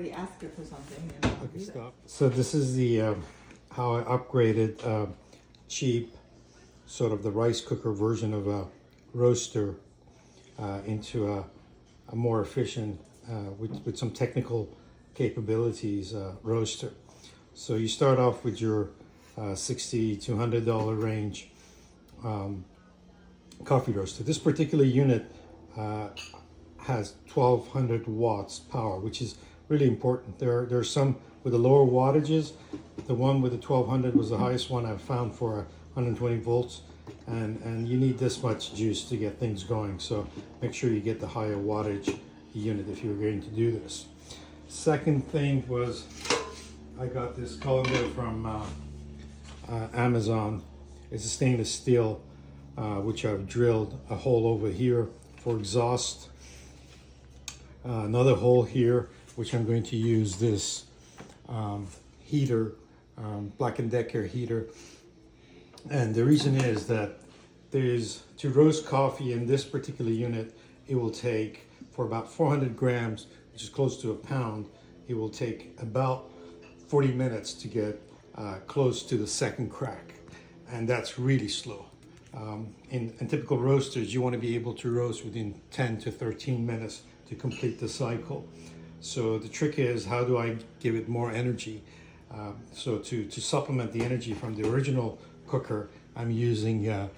somebody asks you for something, and I'll Okay, do that. stop. So this is the how I upgraded cheap, sort of the rice cooker version of a roaster into a more efficient, with some technical capabilities roaster. So you start off with your $60 to $100 range coffee roaster. This particular unit has 1200 watts power, which is really important. There are some with the lower wattages. The one with the 1200 was the highest one I've found for 120 volts, and you need this much juice to get things going. So make sure you get the higher wattage unit if you're going to do this. Second thing was I got this colander from Amazon. It's a stainless steel, which I've drilled a hole over here for exhaust. Another hole here, which I'm going to use this heater, Black & Decker heater. And the reason is that to roast coffee in this particular unit, it will take, for about 400 grams, which is close to a pound, it will take about 40 minutes to get close to the second crack. And that's really slow. In typical roasters, you want to be able to roast within 10 to 13 minutes to complete the cycle. So the trick is, how do I give it more energy? So to supplement the energy from the original cooker, I'm using a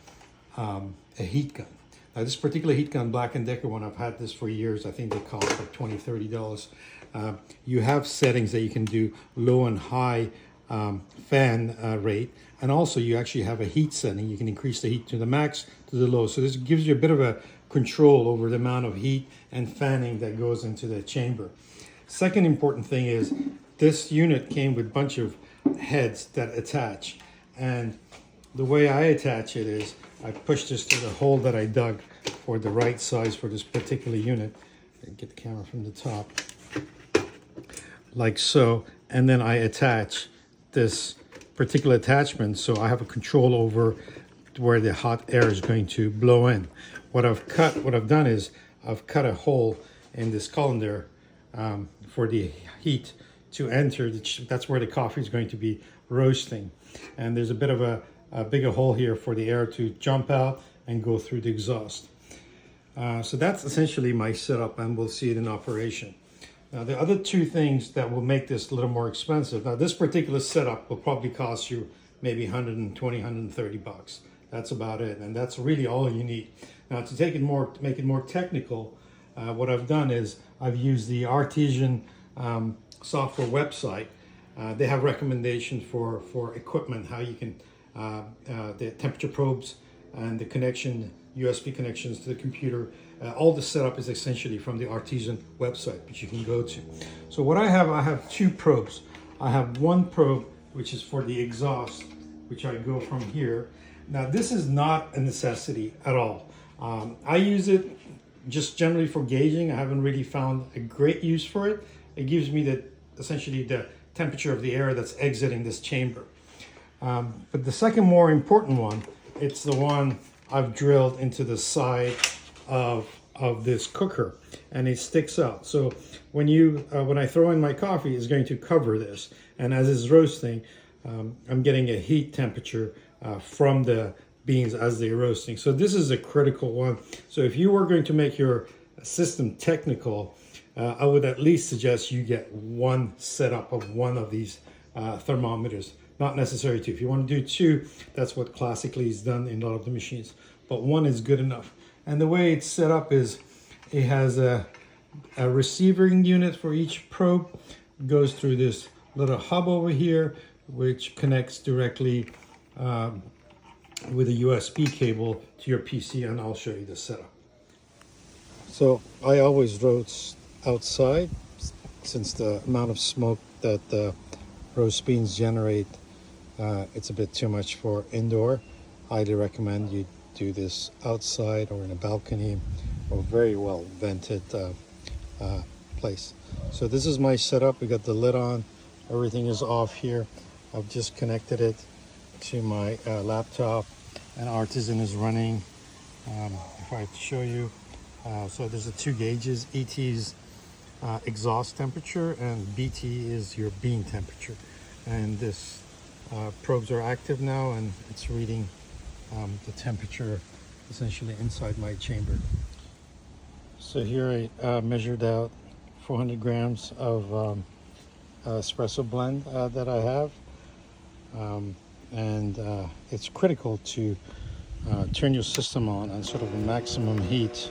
heat gun. Now this particular heat gun, Black & Decker one, I've had this for years. I think they cost like $20, $30. You have settings that you can do low and high fan rate, and also you actually have a heat setting. You can increase the heat to the max, to the low. So this gives you a bit of a control over the amount of heat and fanning that goes into the chamber. Second important thing is this unit came with a bunch of heads that attach, and the way I attach it is I push this to the hole that I dug for the right size for this particular unit. Get the camera from the top, like so, and then I attach this particular attachment so I have a control over where the hot air is going to blow in. What I've done is I've cut a hole in this colander for the heat to enter. That's where the coffee is going to be roasting, and there's a bit of a bigger hole here for the air to jump out and go through the exhaust. So that's essentially my setup, and we'll see it in operation. Now the other two things that will make this a little more expensive. Now this particular setup will probably cost you maybe 120, 130 bucks. That's about it, and that's really all you need. Now to make it more technical, what I've done is I've used the Artisan software website. They have recommendations for equipment, how you can the temperature probes and the USB connections to the computer. All the setup is essentially from the Artisan website, which you can go to. So what I have two probes. I have one probe which is for the exhaust, which I go from here. Now this is not a necessity at all. I use it just generally for gauging. I haven't really found a great use for it. It gives me essentially the temperature of the air that's exiting this chamber. But the second more important one, it's the one I've drilled into the side of this cooker, and it sticks out. So when I throw in my coffee, it's going to cover this, and as it's roasting, I'm getting a heat temperature from the beans as they're roasting. So this is a critical one. So if you were going to make your system technical, I would at least suggest you get one setup of one of these thermometers. Not necessary two. If you want to do two, that's what classically is done in a lot of the machines. But one is good enough. And the way it's set up is it has a receiving unit for each probe. It goes through this little hub over here, which connects directly with a USB cable to your PC, and I'll show you the setup. So I always roast outside, since the amount of smoke that the roast beans generate, it's a bit too much for indoor. Highly recommend you do this outside or in a balcony or very well vented place. So this is my setup. We got the lid on, everything is off here. I've just connected it to my laptop, and Artisan is running. If I show you, so there's the two gauges. ET's exhaust temperature, and BT is your bean temperature. And this probes are active now, and it's reading the temperature essentially inside my chamber. So here I measured out 400 grams of espresso blend that I have, and it's critical to turn your system on sort of a maximum heat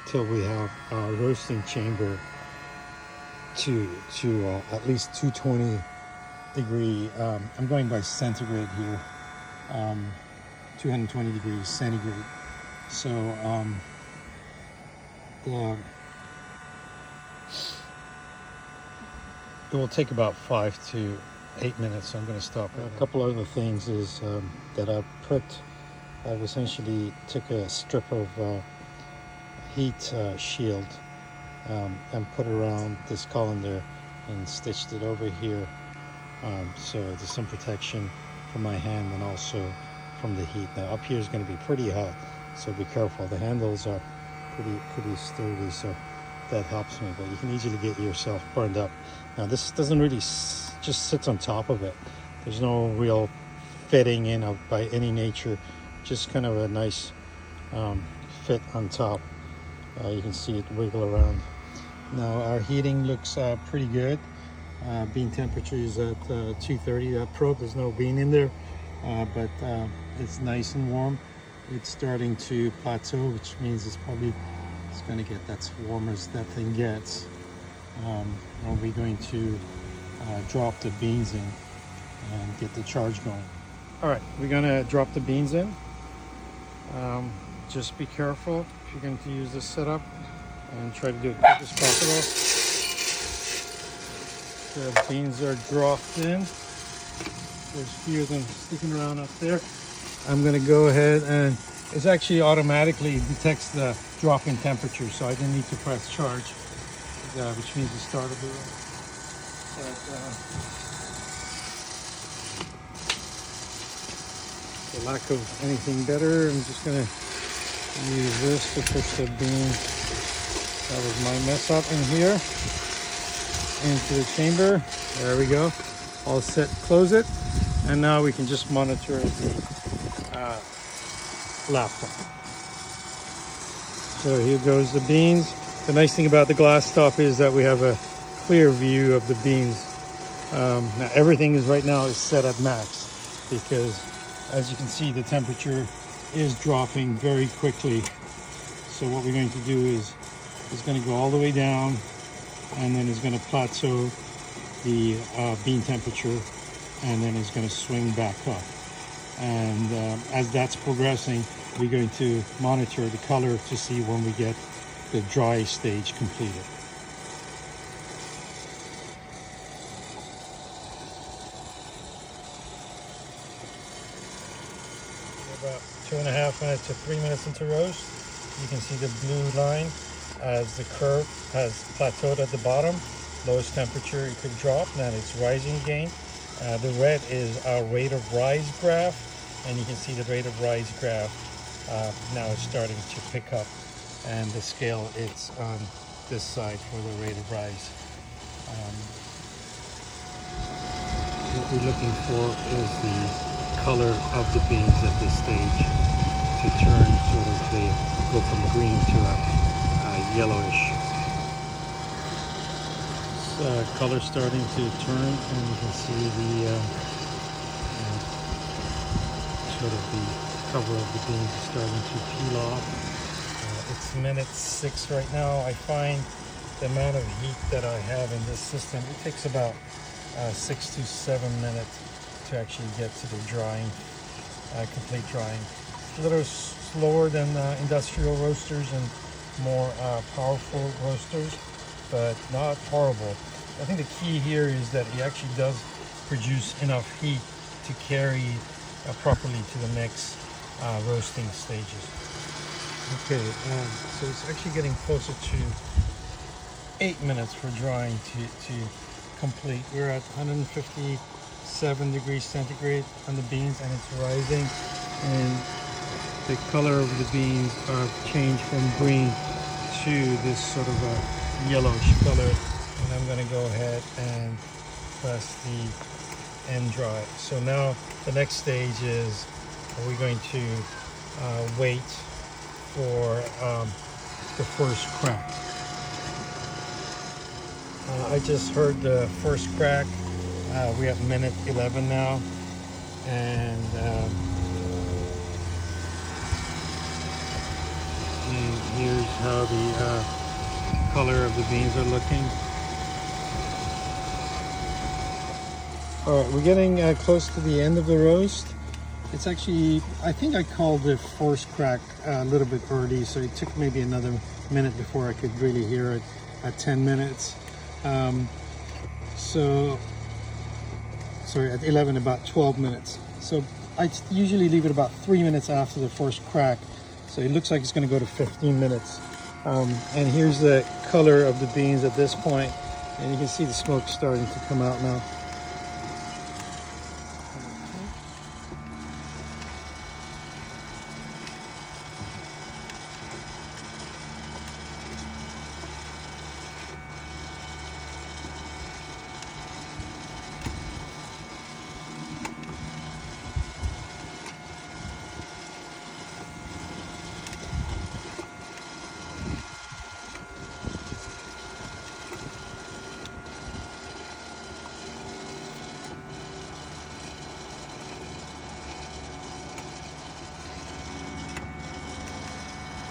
till we have our roasting chamber to at least 220 degree. I'm going by centigrade here, 220 degrees centigrade. So it will take about 5 to 8 minutes. So I'm going to stop. A couple other things is that I've essentially took a strip of heat shield and put around this colander and stitched it over here, so there's some protection from my hand and also from the heat. Now up here is going to be pretty hot, so be careful. The handles are pretty sturdy, so that helps me, but you can easily get yourself burned up. Now this doesn't really just sits on top of it. There's no real fitting in of by any nature, just kind of a nice fit on top. You can see it wiggle around. Now our heating looks pretty good. Bean temperature is at 230. That probe, there's no bean in there, but it's nice and warm. It's starting to plateau, which means it's going to get that's warm as that thing gets. And we're going to drop the beans in and get the charge going. All right, we're going to drop the beans in. Just be careful if you're going to use this setup, and try to do it quick as possible. The beans are dropped in. There's a few of them sticking around up there. I'm going to go ahead, and it's actually automatically detects the drop in temperature, so I didn't need to press charge, which means it started it. But for lack of anything better, I'm just going to use this to push the bean. That was my mess up in here into the chamber. There we go. All set. Close it, and now we can just monitor the laptop. So here goes the beans. The nice thing about the glass top is that we have a clear view of the beans. Now everything is right now is set at max, because as you can see the temperature is dropping very quickly. So what we're going to do is it's going to go all the way down, and then it's going to plateau the bean temperature, and then it's going to swing back up. And as that's progressing, we're going to monitor the color to see when we get the dry stage completed. About 2.5 minutes to 3 minutes into roast. You can see the blue line as the curve has plateaued at the bottom. Lowest temperature it could drop, now it's rising again. The red is our rate of rise graph, and you can see the rate of rise graph now is starting to pick up, and the scale it's on this side for the rate of rise. What we're looking for is the color of the beans at this stage to turn sort of go from green to a yellowish. Color starting to turn, and you can see the sort of the cover of the beans is starting to peel off. It's minute 6 right now. I find the amount of heat that I have in this system, it takes about 6 to 7 minutes to actually get to the drying, complete drying. A little slower than industrial roasters and more powerful roasters, but not horrible. I think the key here is that it actually does produce enough heat to carry properly to the next roasting stages. Okay, so it's actually getting closer to 8 minutes for drying to complete. We're at 157 degrees centigrade on the beans, and it's rising. And the color of the beans are changed from green to this sort of a yellowish color. And I'm going to go ahead and press the end dry. So now the next stage is we're going to wait for the first crack. I just heard the first crack. We have minute 11 now, and here's how the color of the beans are looking. All right, we're getting close to the end of the roast. It's actually, I think I called the first crack a little bit early, so it took maybe another minute before I could really hear it at 10 minutes. Sorry, at 11, about 12 minutes. So I usually leave it about 3 minutes after the first crack. So it looks like it's going to go to 15 minutes. And here's the color of the beans at this point. And you can see the smoke starting to come out now.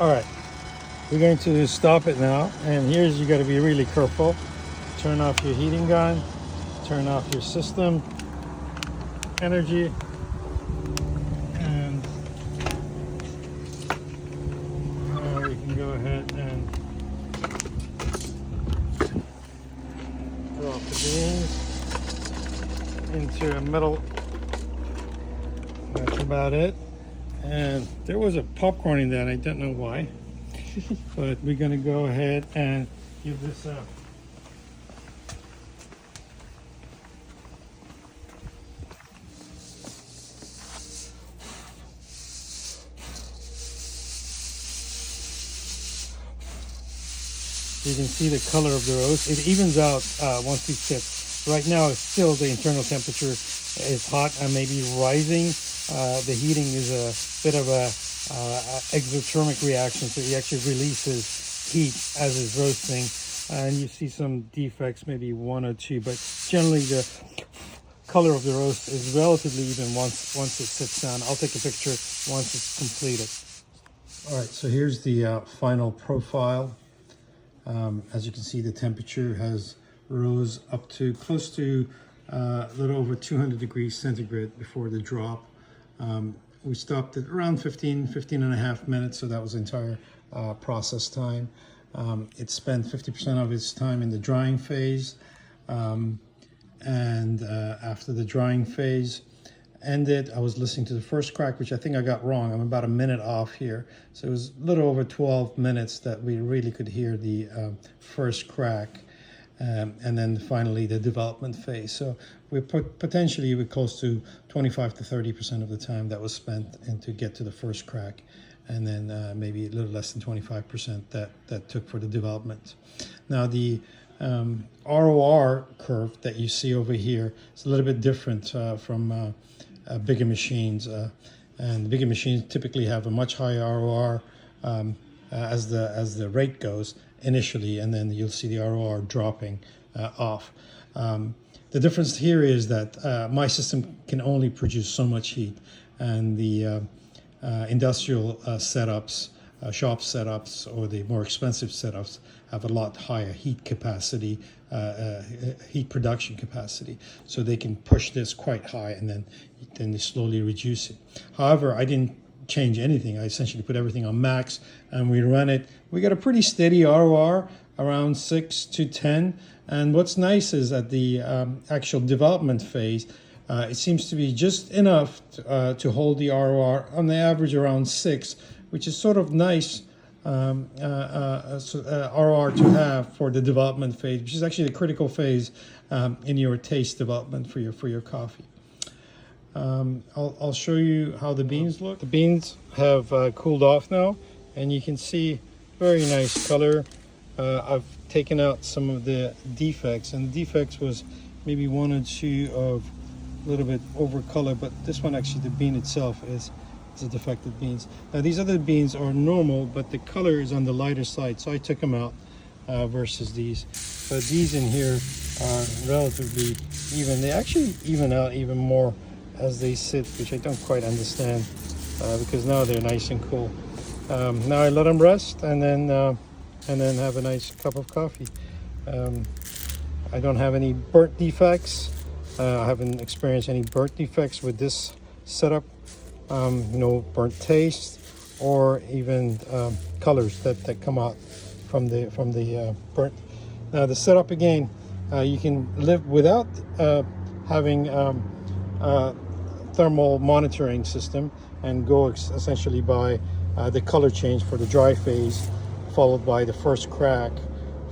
All right, we're going to stop it now, and here's, you got to be really careful. Turn off your heating gun, turn off your system energy, and we can go ahead and drop the beans into a metal. That's about it. And there was a popcorn in that, I don't know why. But we're gonna go ahead and give this up. You can see the color of the roast. It evens out once we sit. Right now, it's still, the internal temperature is hot and maybe rising. The heating is a bit of a exothermic reaction, so he actually releases heat as it's roasting, and you see some defects, maybe one or two, but generally the color of the roast is relatively even once it sits down. I'll take a picture once it's completed. All right, so here's the final profile. As you can see, the temperature has rose up to close to a little over 200 degrees centigrade before the drop. We stopped at around 15 and a half minutes, so that was the entire process time. It spent 50% of its time in the drying phase, and after the drying phase ended, I was listening to the first crack, which I think I got wrong. I'm about a minute off here, so it was a little over 12 minutes that we really could hear the first crack. And then finally the development phase. So we're potentially close to 25 to 30% of the time that was spent to get to the first crack, and then maybe a little less than 25% that took for the development. Now the ROR curve that you see over here is a little bit different from bigger machines, and bigger machines typically have a much higher ROR as the rate goes initially, and then you'll see the ROR dropping off. The difference here is that my system can only produce so much heat, and the industrial setups, shop setups, or the more expensive setups have a lot higher heat capacity, heat production capacity, so they can push this quite high and then they slowly reduce it. However, I didn't change anything. I essentially put everything on max and we run it. We got a pretty steady ROR around 6 to 10, and what's nice is at the actual development phase, it seems to be just enough to hold the ROR on the average around 6, which is sort of nice ROR to have for the development phase, which is actually the critical phase in your taste development for your coffee. I'll show you how the beans look. The beans have cooled off now, and you can see very nice color. I've taken out some of the defects, and the defects was maybe one or two of a little bit over color, but this one actually, the bean itself is a defective beans. Now these other beans are normal, but the color is on the lighter side, so I took them out versus these. But these in here are relatively even. They actually even out even more as they sit, which I don't quite understand because now they're nice and cool. Now I let them rest, and then have a nice cup of coffee. I don't have any burnt defects. I haven't experienced any burnt defects with this setup. No burnt taste or even colors that come out from the burnt. Now the setup again, you can live without having thermal monitoring system and go essentially by the color change for the dry phase, followed by the first crack,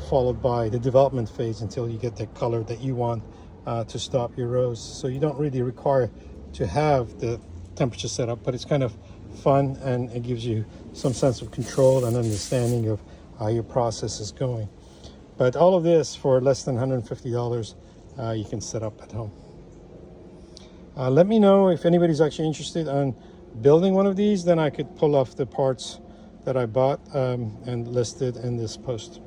followed by the development phase until you get the color that you want to stop your roast. So you don't really require to have the temperature set up, but it's kind of fun, and it gives you some sense of control and understanding of how your process is going. But all of this for less than $150 you can set up at home. Let me know if anybody's actually interested in building one of these, then I could pull off the parts that I bought and listed in this post.